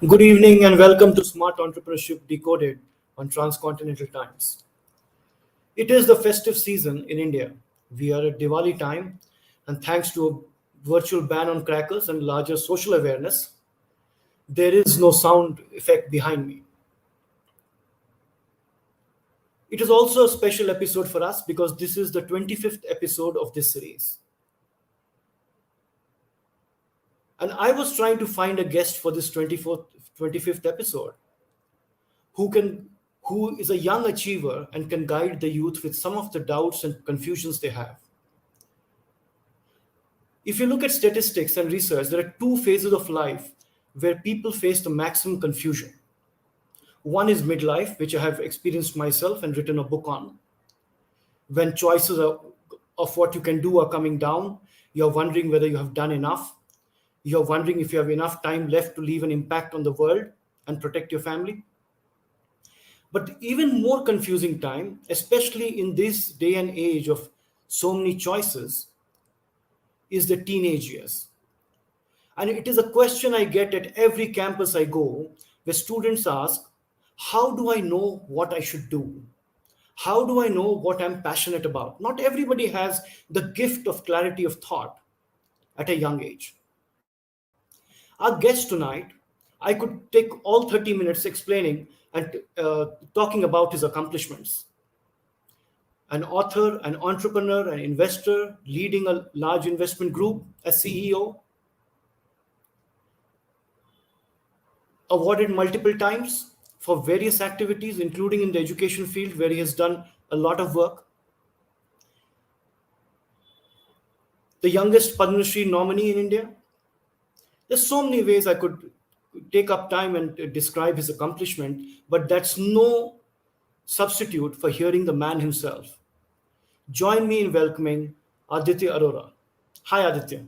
Good evening and welcome to Smart Entrepreneurship Decoded on Transcontinental Times. It is the festive season in India. We are at Diwali time, and thanks to a virtual ban on crackers and larger social awareness, there is no sound effect behind me. It is also a special episode for us because this is the 25th episode of this series. And I was trying to find a guest for this 25th episode who can who is a young achiever and can guide the youth with some of the doubts and confusions they have. If you look at statistics and research, there are two phases of life where people face the maximum confusion. One is midlife, which I have experienced myself and written a book on. When of what you can do are coming down, you're wondering whether you have done enough. You're wondering if you have enough time left to leave an impact on the world and protect your family. But even more confusing time, especially in this day and age of so many choices, is the teenage years. And it is a question I get at every campus I go, where students ask, how do I know what I should do? How do I know what I'm passionate about? Not everybody has the gift of clarity of thought at a young age. Our guest tonight, I could take all 30 minutes explaining and talking about his accomplishments. An author, an entrepreneur, an investor, leading a large investment group as CEO, awarded multiple times for various activities, including in the education field where he has done a lot of work. The youngest Padma Shri nominee in India. There's so many ways I could take up time and describe his accomplishment, but that's no substitute for hearing the man himself. Join me in welcoming Aditya Arora. Hi, Aditya.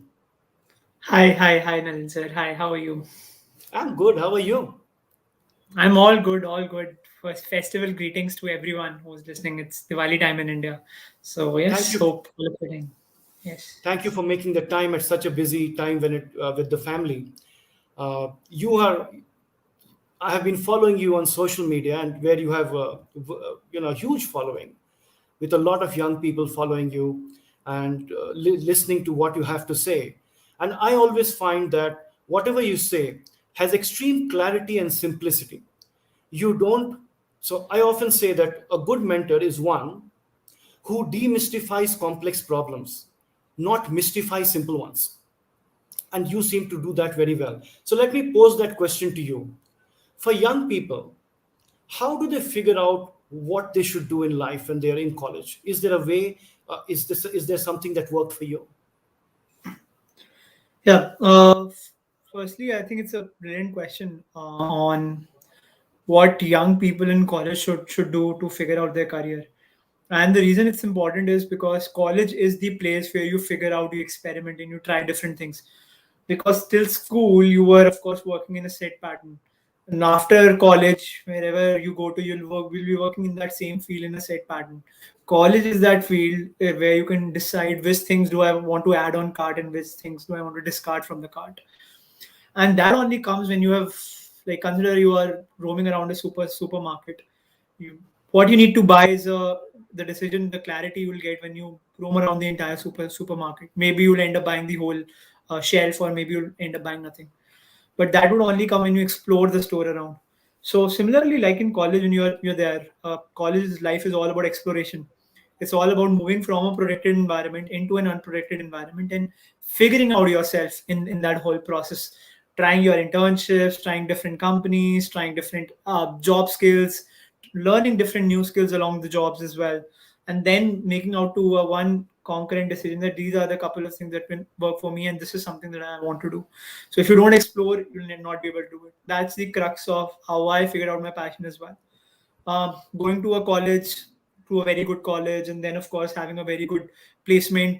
Hi, Nalin sir. Hi, how are you? I'm good. How are you? I'm all good, all good. First festival greetings to everyone who's listening. It's Diwali time in India. So Thank yes, you. hope all of fitting. Yes. Thank you for making the time at such a busy time when it with the family. You are. I have been following you on social media, and where you have a huge following, with a lot of young people following you and listening to what you have to say. And I always find that whatever you say has extreme clarity and simplicity. You don't. So I often say that a good mentor is one who demystifies complex problems, not mystify simple ones. And you seem to do that very well. So let me pose that question to you. For young people, how do they figure out what they should do in life when they are in college? Is there a way? Is there something that worked for you? Yeah. Firstly, I think it's a brilliant question on what young people in college should do to figure out their career. And the reason it's important is because college is the place where you figure out, you experiment, and you try different things. Because till school, you were, of course, working in a set pattern. And after college, wherever you go to, will be working in that same field in a set pattern. College is that field where you can decide which things do I want to add on cart and which things do I want to discard from the cart. And that only comes when you have, like, consider you are roaming around a supermarket. What you need to buy is the decision, the clarity you will get when you roam around the entire supermarket. Maybe you'll end up buying the whole shelf, or maybe you'll end up buying nothing. But that would only come when you explore the store around. So similarly, like in college, when you're there, college life is all about exploration. It's all about moving from a protected environment into an unprotected environment and figuring out yourself in that whole process. Trying your internships, trying different companies, trying different job skills, learning different new skills along the jobs as well, and then making out to one concurrent decision that these are the couple of things that will work for me, and this is something that I want to do. So if you don't explore, you'll not be able to do it. That's the crux of how I figured out my passion as well. Going to a college, to a very good college, and then of course having a very good placement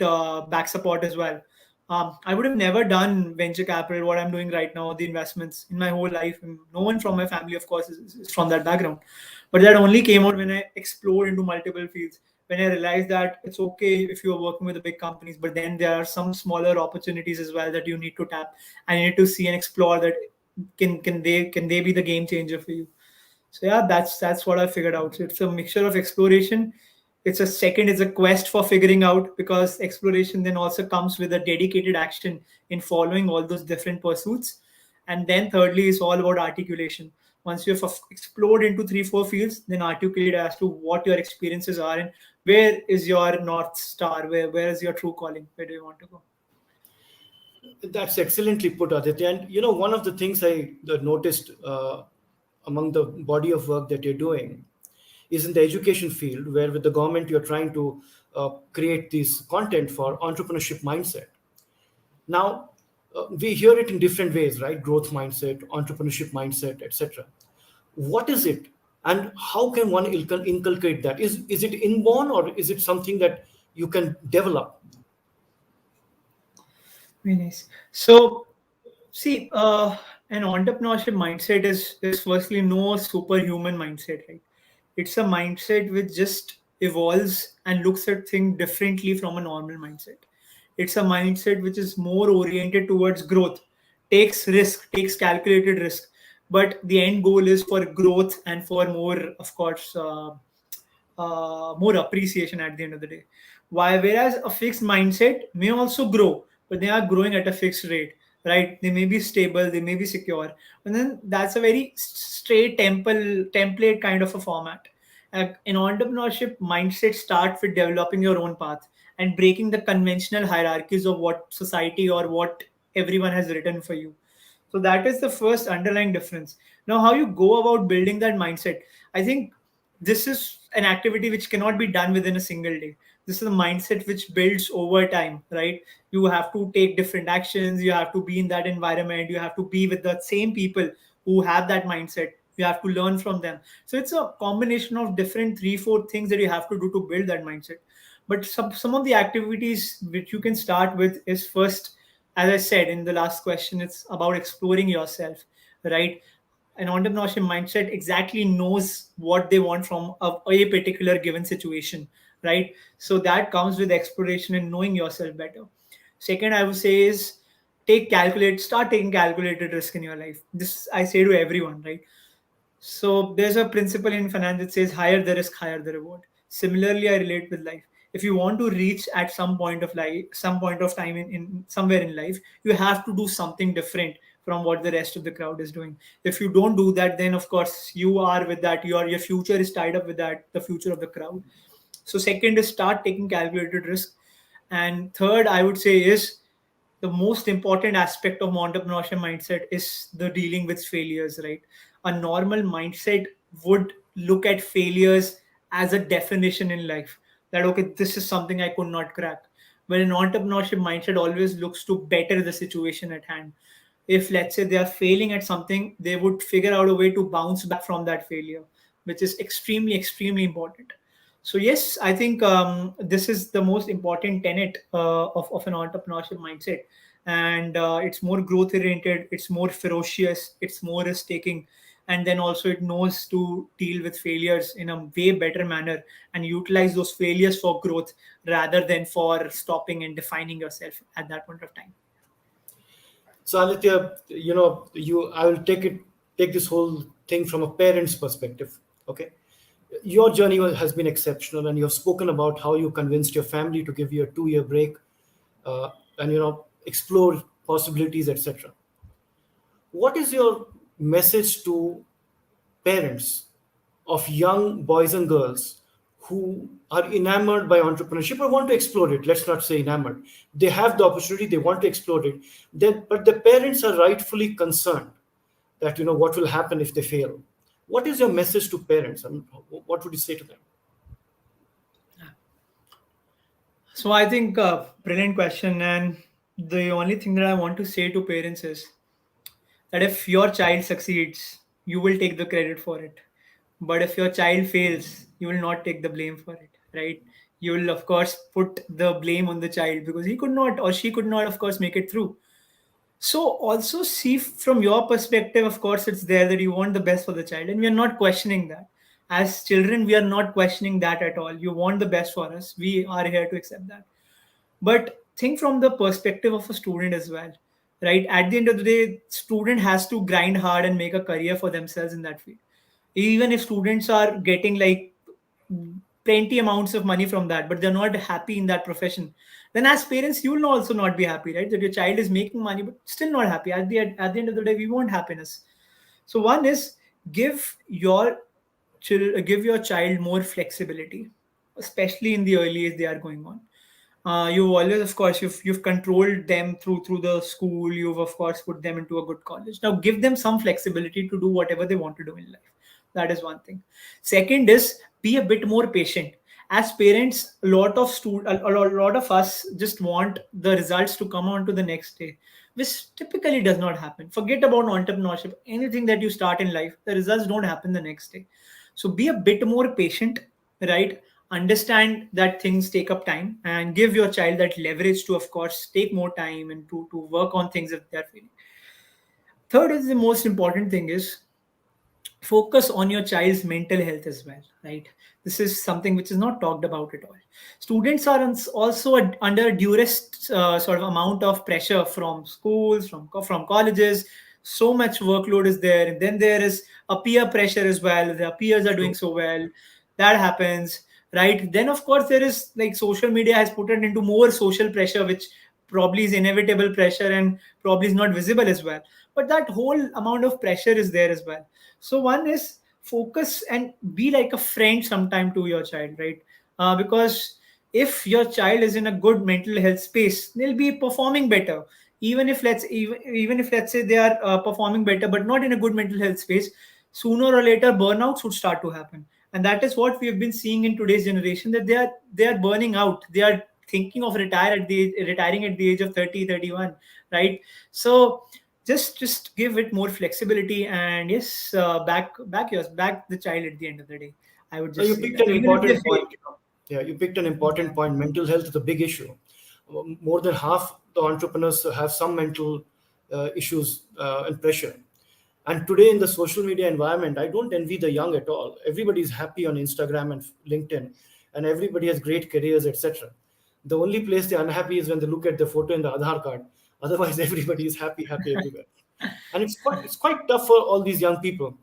back support as well. I would have never done venture capital, what I'm doing right now, the investments in my whole life. And no one from my family, of course, is from that background. But that only came out when I explored into multiple fields. When I realized that it's okay if you're working with the big companies, but then there are some smaller opportunities as well that you need to tap, and you need to see and explore that. can they be the game changer for you? So yeah, that's what I figured out. So it's a mixture of exploration. It's a quest for figuring out, because exploration then also comes with a dedicated action in following all those different pursuits. And then thirdly is all about articulation. Once you have explored into 3 4 fields, then articulate as to what your experiences are and where is your north star, where is your true calling, where do you want to go. That's excellently put, Aditya. And one of the things I noticed among the body of work that you're doing is in the education field, where with the government you're trying to create this content for entrepreneurship mindset. Now, we hear it in different ways, right? Growth mindset, entrepreneurship mindset, etc. What is it, and how can one inculcate that? Is it inborn, or is it something that you can develop? Very nice. So, see, an entrepreneurship mindset is firstly no superhuman mindset, right? It's a mindset which just evolves and looks at things differently from a normal mindset. It's a mindset which is more oriented towards growth, takes risk, takes calculated risk, but the end goal is for growth and for more, of course, more appreciation at the end of the day. Why? Whereas a fixed mindset may also grow, but they are growing at a fixed rate, right? They may be stable, they may be secure, and then that's a very straight template kind of a format. An entrepreneurship mindset starts with developing your own path and breaking the conventional hierarchies of what society or what everyone has written for you. So that is the first underlying difference. Now, how you go about building that mindset, I think this is an activity which cannot be done within a single day. This is a mindset which builds over time, right? You have to take different actions, you have to be in that environment, you have to be with the same people who have that mindset. You have to learn from them. So it's a combination of different 3 4 things that you have to do to build that mindset. But some of the activities which you can start with is first, as I said in the last question, it's about exploring yourself, right? An entrepreneurship mindset exactly knows what they want from a particular given situation, right? So that comes with exploration and knowing yourself better. Second, I would say is start taking calculated risk in your life. This I say to everyone, right? So there's a principle in finance that says higher the risk, higher the reward. Similarly, I relate with life. If you want to reach at some point of life, some point of time in somewhere in life, you have to do something different from what the rest of the crowd is doing. If you don't do that, then of course you are with that. Your future is tied up with that, the future of the crowd. So second is start taking calculated risk. And third, I would say is the most important aspect of entrepreneurship mindset is the dealing with failures, right? A normal mindset would look at failures as a definition in life, that okay, this is something I could not crack. But an entrepreneurship mindset always looks to better the situation at hand. If let's say they are failing at something, they would figure out a way to bounce back from that failure, which is extremely important. So yes, I think this is the most important tenet of an entrepreneurship mindset, and it's more growth oriented, it's more ferocious, it's more risk taking, and then also it knows to deal with failures in a way better manner and utilize those failures for growth rather than for stopping and defining yourself at that point of time. So Aditya, I will take this whole thing from a parent's perspective. Okay, your journey has been exceptional, and you have spoken about how you convinced your family to give you a 2 year break, and explore possibilities, etc. What is your message to parents of young boys and girls who are enamored by entrepreneurship or want to explore it? Let's not say enamored. They have the opportunity, they want to explore it. But the parents are rightfully concerned that what will happen if they fail. What is your message to parents, and what would you say to them? So I think brilliant question, and the only thing that I want to say to parents is that if your child succeeds, you will take the credit for it. But if your child fails, you will not take the blame for it, right? You will, of course, put the blame on the child because he could not or she could not, of course, make it through. So also see from your perspective, of course, it's there that you want the best for the child, and we are not questioning that. As children, we are not questioning that at all. You want the best for us. We are here to accept that. But think from the perspective of a student as well, right? At the end of the day, student has to grind hard and make a career for themselves in that field. Even if students are getting like plenty amounts of money from that, but they're not happy in that profession, then as parents you will also not be happy, right? That your child is making money but still not happy. At the end of the day, we want happiness. So one is, give your give your child more flexibility, especially in the early age they are going on. You've always, of course, you've controlled them through the school. You've of course put them into a good college. Now give them some flexibility to do whatever they want to do in life. That is one thing. Second is, be a bit more patient. As parents, a lot of us just want the results to come on to the next day, which typically does not happen. Forget about entrepreneurship. Anything that you start in life, the results don't happen the next day. So be a bit more patient, right? Understand that things take up time, and give your child that leverage to, of course, take more time and to work on things that they're feeling. Third is, the most important thing is, focus on your child's mental health as well, right? This is something which is not talked about at all. Students are also under duress, sort of amount of pressure from schools, from colleges. So much workload is there, and then there is a peer pressure as well. Their peers are doing True. so well. That happens, right? Then of course there is like social media has put it into more social pressure, which probably is inevitable pressure and probably is not visible as well. But that whole amount of pressure is there as well. So one is, focus and be like a friend sometime to your child, right? Because if your child is in a good mental health space, they'll be performing better. Even if let's say they are performing better but not in a good mental health space, sooner or later burnouts would start to happen. And that is what we have been seeing in today's generation, that they are burning out. They are thinking of retiring at the age of 30, 31, right? So just give it more flexibility, and yes, back the child at the end of the day. I would Now, just you say picked that an even if they important fail. point. Yeah, you picked an important Yeah. point. Mental health is a big issue. More than half the entrepreneurs have some mental issues and pressure. And today in the social media environment, I don't envy the young at all. Everybody is happy on Instagram and LinkedIn, and everybody has great careers, etc. The only place they're unhappy is when they look at the photo in the Aadhaar card. Otherwise, everybody is happy, happy everywhere. And it's quite tough for all these young people.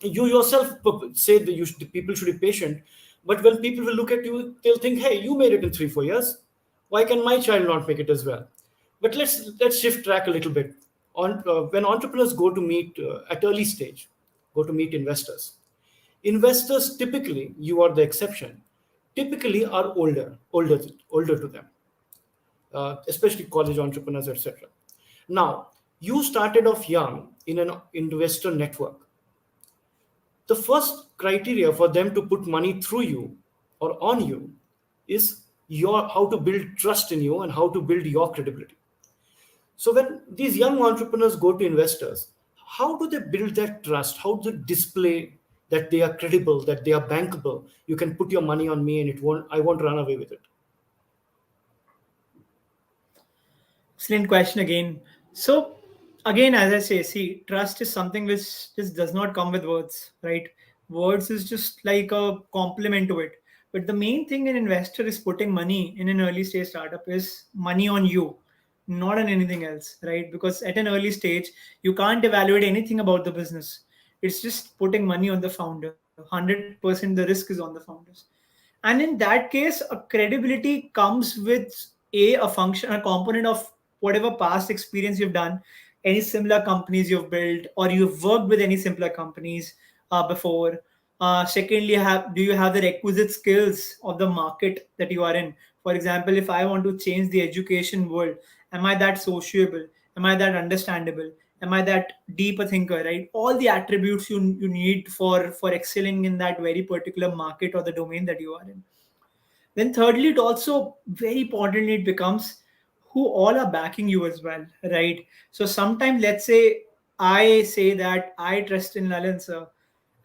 You yourself say that people should be patient, but when people will look at you, they'll think, hey, you made it in 3 4 years, why can my child not make it as well? But let's shift track a little bit. When entrepreneurs go to meet at early stage, go to meet investors typically, you are the exception, typically are older to them, especially college entrepreneurs, etc. Now, you started off young in an investor network. The first criteria for them to put money through you or on you is your how to build trust in you and how to build your credibility. So when these young entrepreneurs go to investors, how do they build that trust? How do they display that they are credible, that they are bankable? You can put your money on me and I won't run away with it. Excellent question again. So, again, as I say, see, trust is something which just does not come with words, right? Words is just like a complement to it. But the main thing an investor is putting money in an early stage startup is money on you, not on anything else, right? Because at an early stage, you can't evaluate anything about the business. It's just putting money on the founder. 100% the risk is on the founders. And in that case, a credibility comes with a function, a component of whatever past experience you've done, any similar companies you've built, or you've worked with any similar companies before. Secondly, do you have the requisite skills of the market that you are in? For example, if I want to change the education world, am I that sociable? Am I that understandable? Am I that deep a thinker? Right? All the attributes you need for excelling in that very particular market or the domain that you are in. Then thirdly, it also very importantly it becomes who all are backing you as well, right? So sometimes let's say I say that I trust in Nalin sir,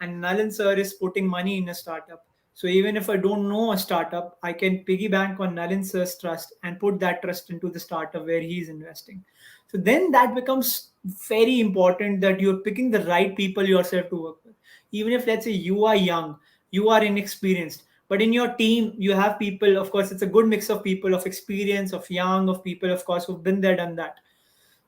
and Nalin sir is putting money in a startup. So even if I don't know a startup, I can piggyback on Nalin sir's trust and put that trust into the startup where he's investing. So then that becomes very important that you're picking the right people yourself to work with. Even if let's say you are young, you are inexperienced, but in your team you have people, of course it's a good mix of people of experience, of young, of people of course who've been there, done that.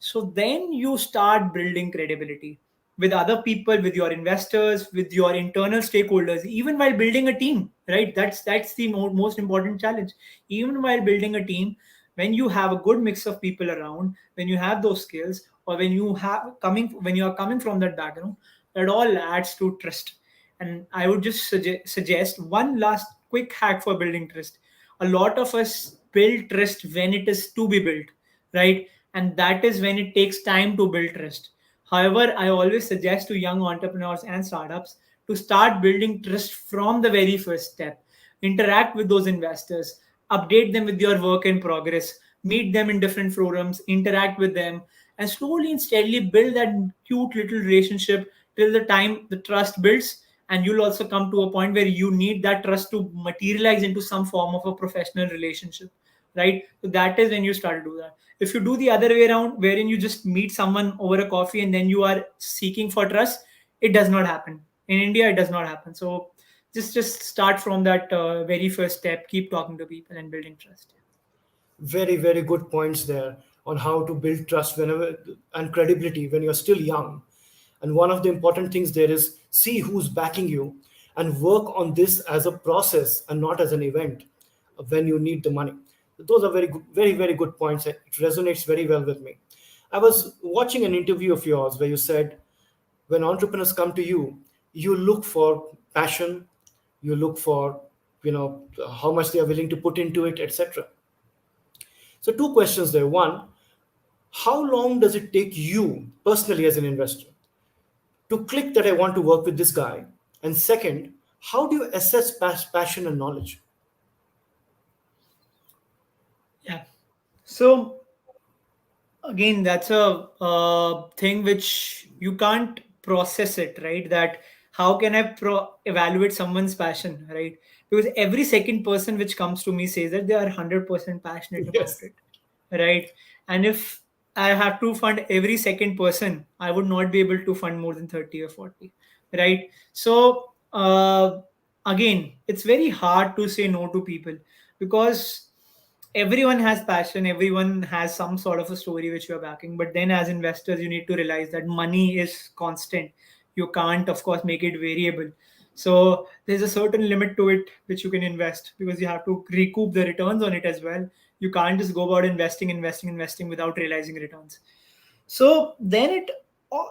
So then you start building credibility with other people, with your investors, with your internal stakeholders, even while building a team, right? That's the most important challenge. Even while building a team, when you have a good mix of people around, when you have those skills, or when you are coming from that background, that all adds to trust. And I would just suggest one last quick hack for building trust. A lot of us build trust when it is to be built, right? And that is when it takes time to build trust. However, I always suggest to young entrepreneurs and startups to start building trust from the very first step. Interact with those investors, update them with your work in progress, meet them in different forums, interact with them, and slowly and steadily build that cute little relationship till the time the trust builds. And you'll also come to a point where you need that trust to materialize into some form of a professional relationship, right? So that is when you start to do that. If you do the other way around, wherein you just meet someone over a coffee and then you are seeking for trust, it does not happen. In India, it does not happen. So just start from that very first step. Keep talking to people and building trust. Very, very good points there on how to build trust whenever and credibility when you're still young. And one of the important things there is see who's backing you and work on this as a process and not as an event when you need the money. Those are very good, very, very good points. It resonates very well with me. I was watching an interview of yours where you said when entrepreneurs come to you, you look for passion, you look for how much they are willing to put into it, etc. So, two questions there. One, how long does it take you personally as an investor to click that I want to work with this guy? And second, how do you assess passion and knowledge? Yeah. So again, that's a thing which you can't process it, right? That how can I evaluate someone's passion, right? Because every second person which comes to me says that they are 100% passionate about Yes. it, right? And if I have to fund every second person, I would not be able to fund more than 30 or 40, right? So again, it's very hard to say no to people because everyone has passion, everyone has some sort of a story which you're backing. But then as investors, you need to realize that money is constant. You can't, of course, make it variable. So there's a certain limit to it which you can invest because you have to recoup the returns on it as well. You can't just go about investing without realizing returns. So then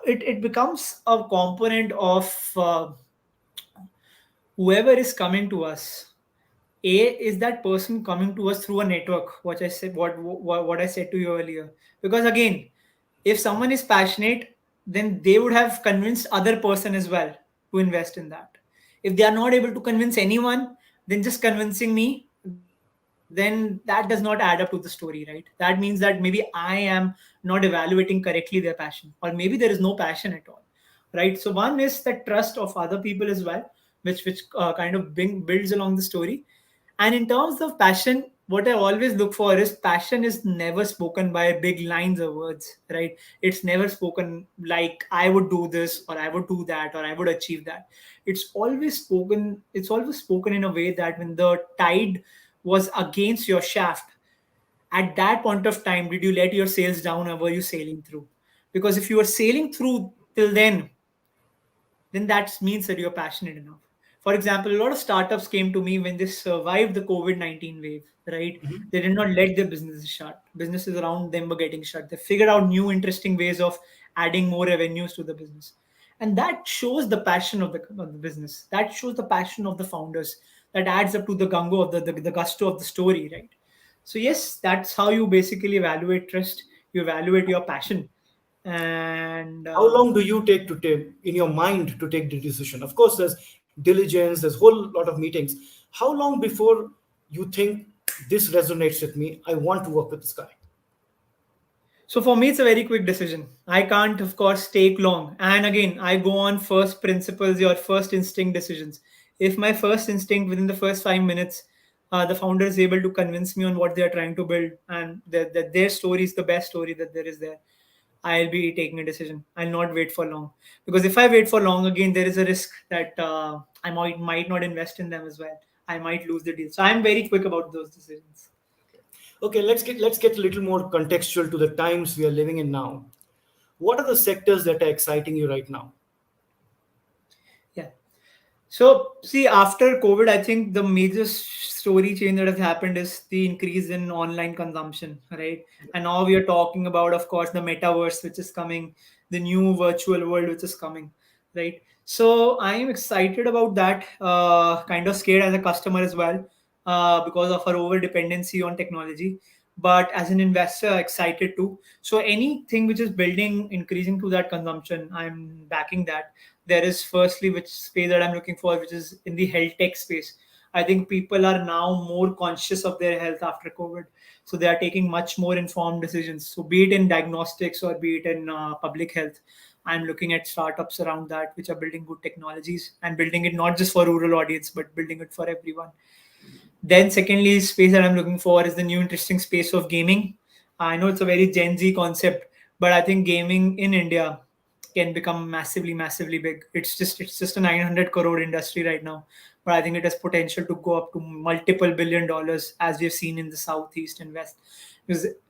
it becomes a component of whoever is coming to us. A is that person coming to us through a network, what I said, what I said to you earlier. Because again, if someone is passionate, then they would have convinced other person as well to invest in that. If they are not able to convince anyone, then just convincing me, then that does not add up to the story, right? That means that maybe I am not evaluating correctly their passion, or maybe there is no passion at all, right? So one is the trust of other people as well, which kind of builds along the story. And in terms of passion, what I always look for is passion is never spoken by big lines or words, right? It's never spoken like I would do this or I would do that or I would achieve that. It's always spoken in a way that when the tide was against your shaft, at that point of time, did you let your sails down or were you sailing through? Because if you were sailing through till then that means that you're passionate enough. For example, a lot of startups came to me when they survived the COVID 19 wave, right? They did not let their businesses shut. Businesses around them were getting shut. They figured out new, interesting ways of adding more revenues to the business. And that shows the passion of the business. That shows the passion of the founders. That adds up to the gungo of the gusto of the story, right? So, yes, that's how you basically evaluate trust. You evaluate your passion. And How long do you take to take in your mind to take the decision? Of course, there's diligence, there's whole lot of meetings. How long before you think this resonates with me? I want to work with this guy. So for me, it's a very quick decision. I can't, of course, take long. And again, I go on first principles, your first instinct decisions. If my first instinct within the first 5 minutes, the founder is able to convince me on what they are trying to build and that their story is the best story that there is there, I'll be taking a decision. I'll not wait for long. Because if I wait for long, again, there is a risk that I might not invest in them as well. I might lose the deal. So I'm very quick about those decisions. Okay, let's get a little more contextual to the times we are living in now. What are the sectors that are exciting you right now? Yeah. So, see, after COVID, I think the major story change that has happened is the increase in online consumption, right? And now we are talking about, of course, the metaverse, which is coming, the new virtual world, which is coming, right? So, I am excited about that, kind of scared as a customer as well, because of our over dependency on technology. But as an investor, excited too. So, anything which is building, increasing to that consumption, I'm backing that. There is firstly which space that I'm looking for, which is in the health tech space. I think people are now more conscious of their health after COVID, so they are taking much more informed decisions. So be it in diagnostics or be it in public health, I'm looking at startups around that which are building good technologies and building it not just for rural audience but building it for everyone. Then, secondly, space that I'm looking for is the new interesting space of gaming. I know it's a very Gen Z concept, but I think gaming in India can become massively, massively big. It's just a 900 crore industry right now, but I think it has potential to go up to multiple $1 billion as we've seen in the southeast and west.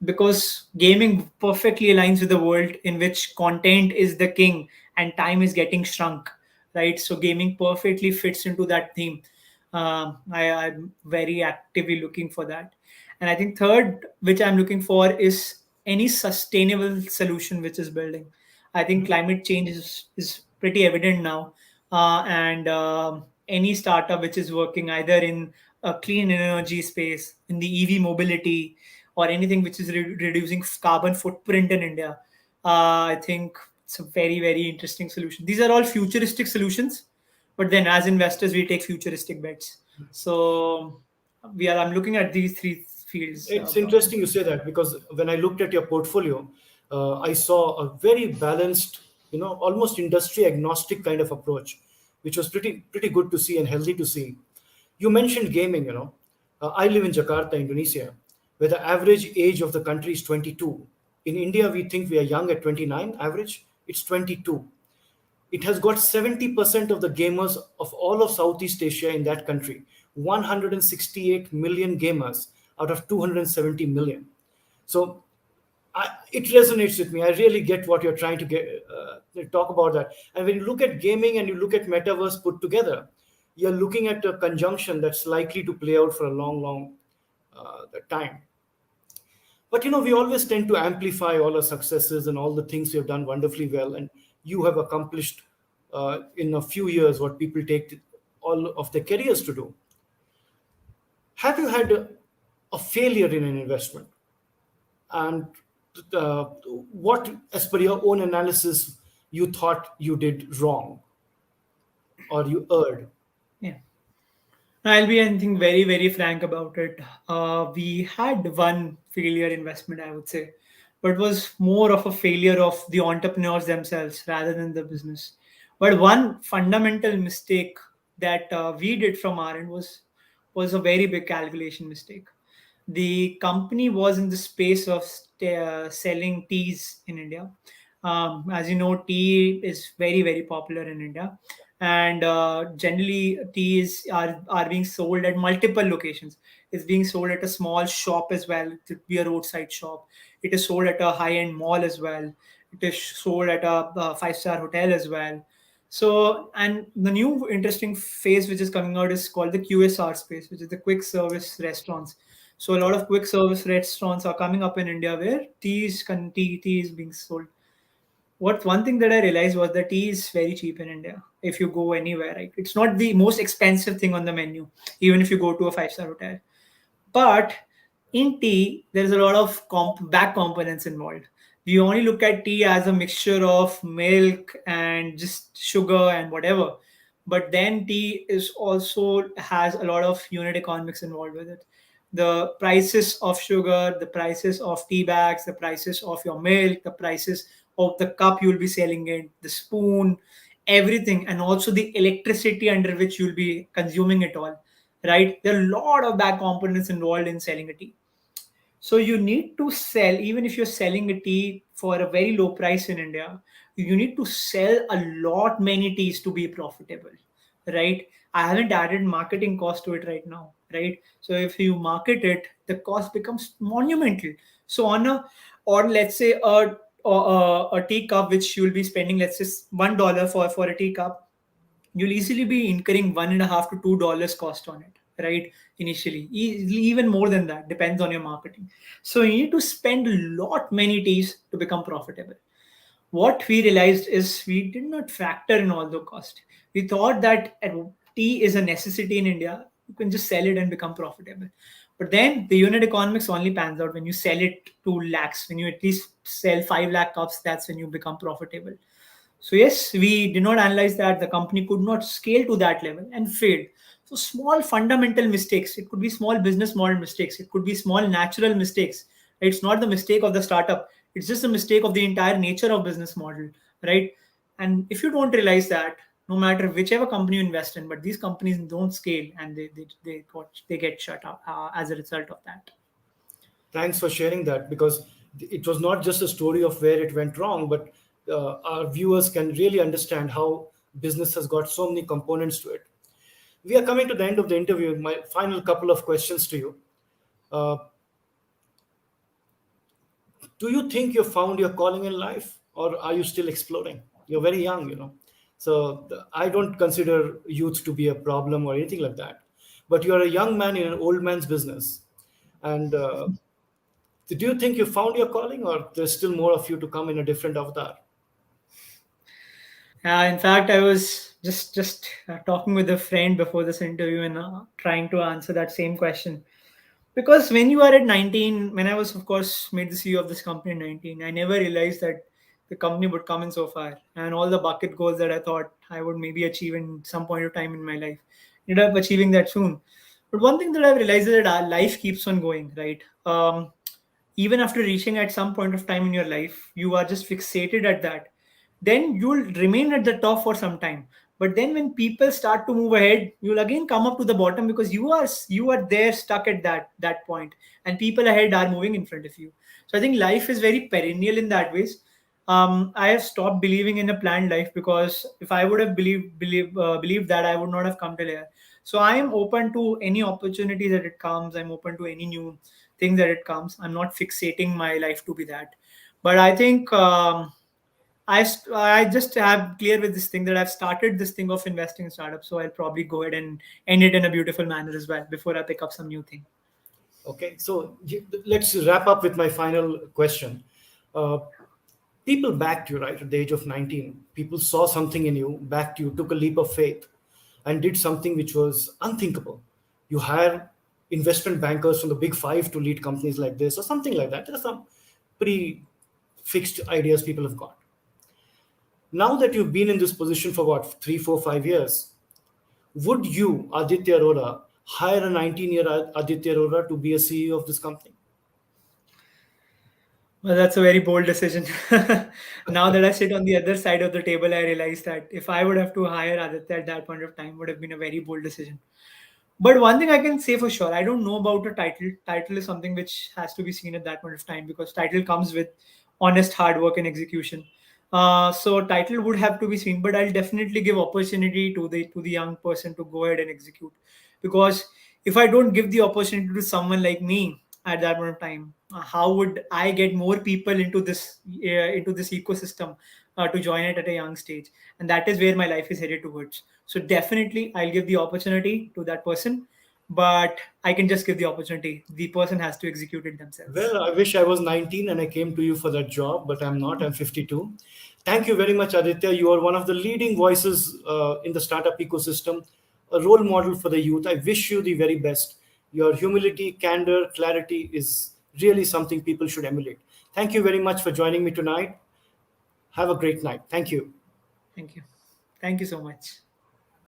Because gaming perfectly aligns with the world in which content is the king and time is getting shrunk, right? So gaming perfectly fits into that theme. I'm very actively looking for that. And I think third, which I'm looking for, is any sustainable solution which is building. I think climate change is pretty evident now. And any startup which is working either in a clean energy space, in the EV mobility, or anything which is reducing carbon footprint in India, I think it's a very, very interesting solution. These are all futuristic solutions, but then as investors we take futuristic bets. So I'm looking at these three fields It's broadly. interesting you say that because when I looked at your portfolio, I saw a very balanced, almost industry agnostic kind of approach, which was pretty good to see and healthy to see. You mentioned gaming. I live in Jakarta, Indonesia, where the average age of the country is 22. In India, we think we are young at 29 average. It's 22. It has got 70% of the gamers of all of Southeast Asia in that country. 168 million gamers out of 270 million. So it resonates with me. I really get what you're trying to talk about that. And when you look at gaming and you look at metaverse put together, you're looking at a conjunction that's likely to play out for a long, long time. But we always tend to amplify all our successes and all the things we have done wonderfully well, and you have accomplished in a few years what people take all of their careers to do. Have you had a failure in an investment, and what, as per your own analysis, you thought you did wrong or you erred? Yeah. I'll be, I think, very, very frank about it. We had one failure investment, I would say, but it was more of a failure of the entrepreneurs themselves rather than the business. But one fundamental mistake that we did from our end was a very big calculation mistake. The company was in the space of selling teas in India. As you know, tea is very, very popular in India, and generally teas are being sold at multiple locations. It's being sold at a small shop as well. It could be a roadside shop. It is sold at a high-end mall as well. It is sold at a five-star hotel as well. So, and the new interesting phase which is coming out is called the QSR space, which is the quick service restaurants. So a lot of quick service restaurants are coming up in India where tea is being sold. What one thing that I realized was that tea is very cheap in India. If you go anywhere, right, it's not the most expensive thing on the menu, even if you go to a five-star hotel. But in tea, there's a lot of back components involved. We only look at tea as a mixture of milk and just sugar and whatever. But then tea is also has a lot of unit economics involved with it. The prices of sugar, the prices of tea bags, the prices of your milk, the prices of the cup you'll be selling it, the spoon, everything, and also the electricity under which you'll be consuming it all, right? There are a lot of back components involved in selling a tea. So you need to sell, even if you're selling a tea for a very low price in India, you need to sell a lot many teas to be profitable, right? I haven't added marketing cost to it right now, right? So if you market it, the cost becomes monumental. So on let's say a teacup which you will be spending, let's say $1 for a teacup, you'll easily be incurring $1.5 to $2 cost on it, right? Initially, even more than that, depends on your marketing. So you need to spend a lot many teas to become profitable. What we realized is we did not factor in all the cost. We thought that tea is a necessity in India. You can just sell it and become profitable. But then the unit economics only pans out when you sell it to lakhs. When you at least sell 5 lakh cups, that's when you become profitable. So yes, we did not analyze that the company could not scale to that level and failed. So small fundamental mistakes. It could be small business model mistakes. It could be small natural mistakes. It's not the mistake of the startup. It's just a mistake of the entire nature of business model, right? And if you don't realize that, no matter whichever company you invest in, but these companies don't scale and they get shut up as a result of that. Thanks for sharing that, because it was not just a story of where it went wrong, but our viewers can really understand how business has got so many components to it. We are coming to the end of the interview. My final couple of questions to you. Uh, do you think you found your calling in life, or are you still exploring? You're very young, So I don't consider youth to be a problem or anything like that. But you're a young man in an old man's business. And do you think you found your calling, or there's still more of you to come in a different avatar? In fact, I was just talking with a friend before this interview and trying to answer that same question. Because when you are at 19, when I was, of course, made the CEO of this company at 19, I never realized that the company would come in so far. And all the bucket goals that I thought I would maybe achieve in some point of time in my life, ended up achieving that soon. But one thing that I've realized is that our life keeps on going, right? Even after reaching at some point of time in your life, you are just fixated at that, then you'll remain at the top for some time. But then when people start to move ahead, you'll again come up to the bottom because you are there stuck at that point, and people ahead are moving in front of you. So I think life is very perennial in that ways. I have stopped believing in a planned life, because if I would have believed that, I would not have come till here. So I am open to any opportunity that it comes. I'm open to any new thing that it comes. I'm not fixating my life to be that. But I think I just have clear with this thing that I've started this thing of investing in startups. So I'll probably go ahead and end it in a beautiful manner as well before I pick up some new thing. Okay, so let's wrap up with my final question. Uh, People backed you, right, at the age of 19. People saw something in you, backed you, took a leap of faith, and did something which was unthinkable. You hire investment bankers from the big five to lead companies like this, or something like that. There are some pretty fixed ideas people have got. Now that you've been in this position for what, 3, 4, 5 years, would you, Aditya Arora, hire a 19-year Aditya Arora to be a CEO of this company? Well, that's a very bold decision. Now that I sit on the other side of the table, I realize that if I would have to hire Aditya at that point of time, would have been a very bold decision. But one thing I can say for sure, I don't know about a title. Title is something which has to be seen at that point of time, because title comes with honest hard work and execution. So title would have to be seen, but I'll definitely give opportunity to the young person to go ahead and execute, because if I don't give the opportunity to someone like me at that point of time, how would I get more people into this ecosystem to join it at a young stage? And that is where my life is headed towards. So definitely, I'll give the opportunity to that person, but I can just give the opportunity. The person has to execute it themselves. Well, I wish I was 19 and I came to you for that job, but I'm not. I'm 52. Thank you very much, Aditya. You are one of the leading voices in the startup ecosystem, a role model for the youth. I wish you the very best. Your humility, candor, clarity is really something people should emulate. Thank you very much for joining me tonight. Have a great night. Thank you. Thank you. Thank you so much.